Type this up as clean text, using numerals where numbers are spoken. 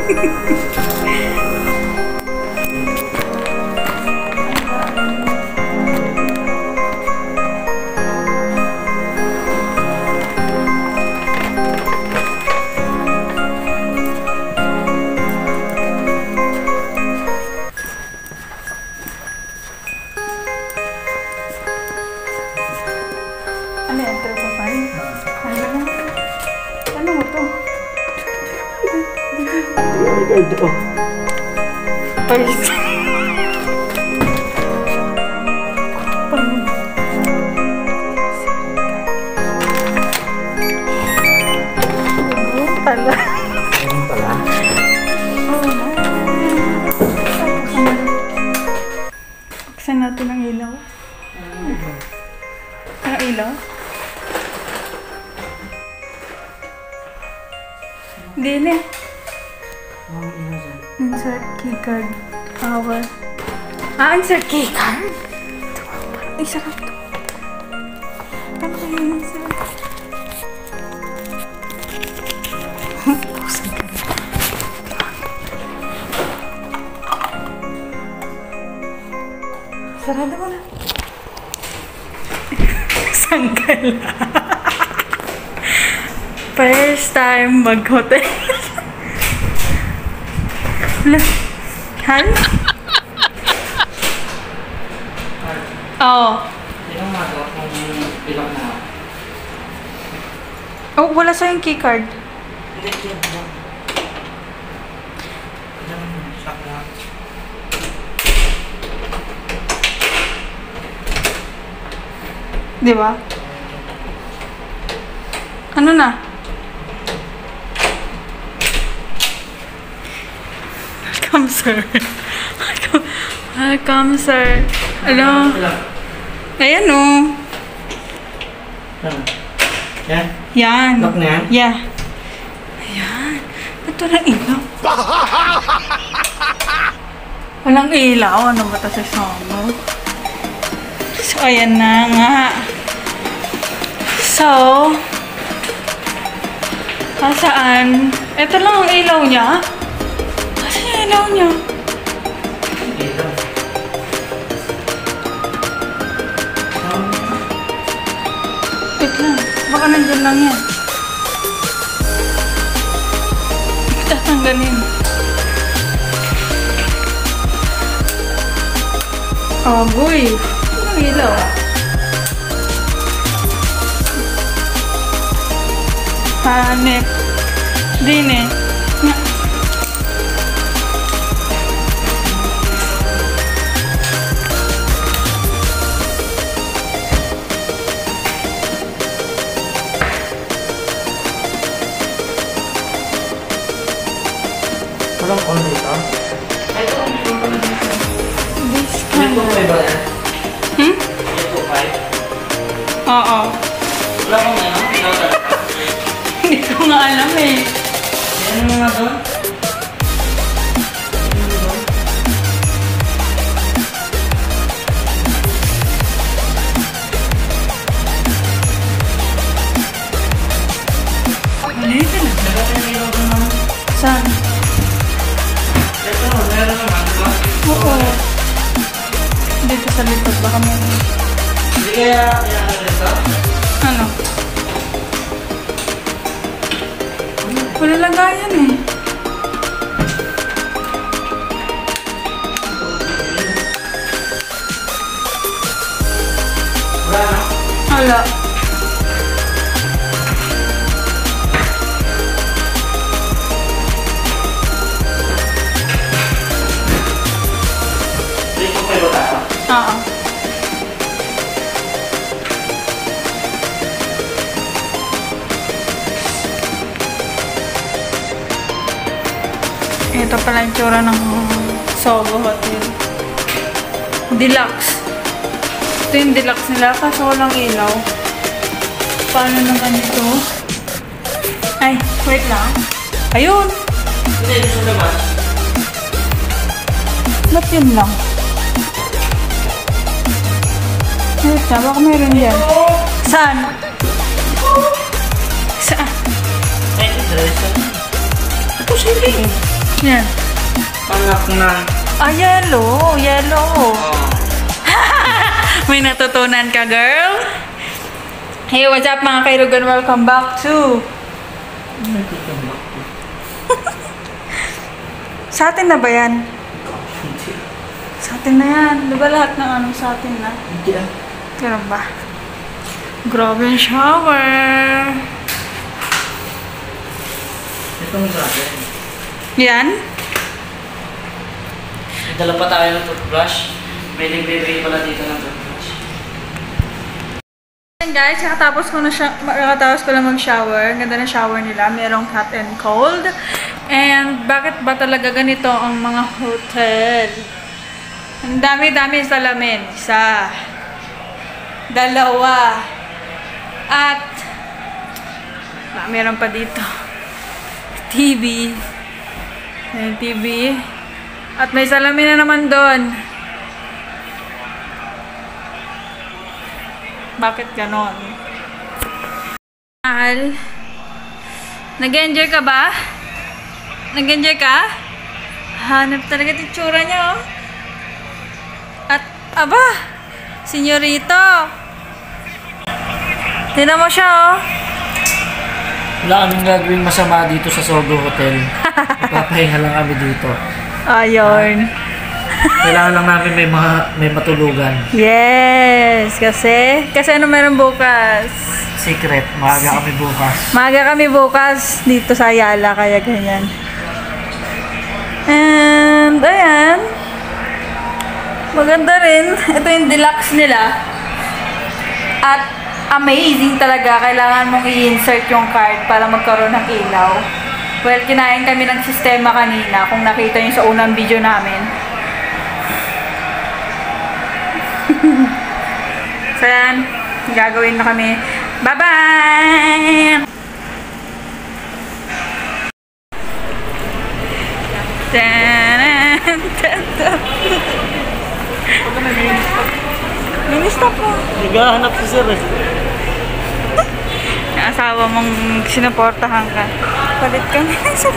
Ano yan? Trapapay? Ano mo to? Ito. First. Pala. Ano pala? Oo na. Buksan natin ang ilaw. Ang ilaw? Hindi na. Insert keycard. Power. Insert keycard? Ay, sarap to. Ano kaya yung insert? Sarado mo na. Sanggal. First time mag-hotel. Han? Oo. Ilang mato kung ilang na. Oh, wala sa'yong keycard. Hindi, hindi. Ilang shock na. Di ba? Ano na? Welcome, sir. Welcome, sir. Hello. Ayan, o. Yan? Yan. Lock na yan? Yeah. Ayan. Ito lang ilaw. Walang ilaw. Ano ba ito sa sono? So, ayan na nga. So, saan? Ito lang ang ilaw niya. Kasi yung ilaw niya. Ilaw. Wait lang. Baka nandyan lang yan. Tatanggalin. Oh, boy. Ang ilaw. Hanep. Din eh. Nga. Walang on dito? Ito, This may kind. ba yan? Hmm? May 2.5? Oo. Wala kong ano? Ilaw talaga? Hindi ko nga alam eh. Yan yung mga doon? Mali ka na. Meron yung ilaw doon naman. Saan? Ito, meron naman, di ba? Oo. Dito sa likod. Baka meron. Hindi kaya ano dito? Ano? Wala lagayan eh. Wala na? Wala. Dito kayo ba tayo? Oo. Ito pala yung tsura ng Sogo Hotel. Deluxe. Ito yung deluxe nila kaso walang ilaw. Paano na ganito? Ay, wait lang. Ayun! Hindi, dito naman. Ba't yun lang? Wait lang, baka meron dyan. Saan? Saan? Ay, ito, diretso. Ito sila eh. Yan. Pangak na. Ah, yellow. Yellow. Oh. May natutunan ka, girl? Hey, what's up mga kairugan? Welcome back to... Sa atin na ba yan? Sa atin na yan. Di ba lahat ng ano sa atin na? Hindi ah. Ganun ba? Grabe yung shower. Itong sa akin. Yan? Dala pa tayo ng toothbrush. May libre pala dito ng toothbrush. Ayan guys, kakatapos ko lang mag-shower. Ganda ng shower nila. Merong hot and cold. And bakit ba talaga ganito ang mga hotel? Ang dami-dami salamin. Isa. Dalawa. At meron pa dito. TV. May TV. At may salamin na naman doon. Bakit ganon? Mahal. Nag-enjoy ka ba? Nag-enjoy ka? Hanap talaga yung tsura niya, oh. At, aba! Senyorito! Tignan mo siya, oh. Wala kaming gagawing masama dito sa Sogo Hotel. Ipapahinga lang kami dito. Ayun. Kailangan lang namin may matulugan. Yes! Kasi ano meron bukas? Secret, maaga kami bukas. Maaga kami bukas dito sa Ayala, kaya ganyan. And, ayan. Maganda rin. Ito yung deluxe nila. At, amazing talaga. Kailangan mong i-insert yung card para magkaroon ng ilaw. Well, kinain kami ng sistema kanina. Kung nakita nyo sa unang video namin. So, yan. Gagawin na kami. Bye-bye! Mini-stop mo. Naghahanap si Sir eh. Yung asawa mong sinuportahan ka. Palit ka na sa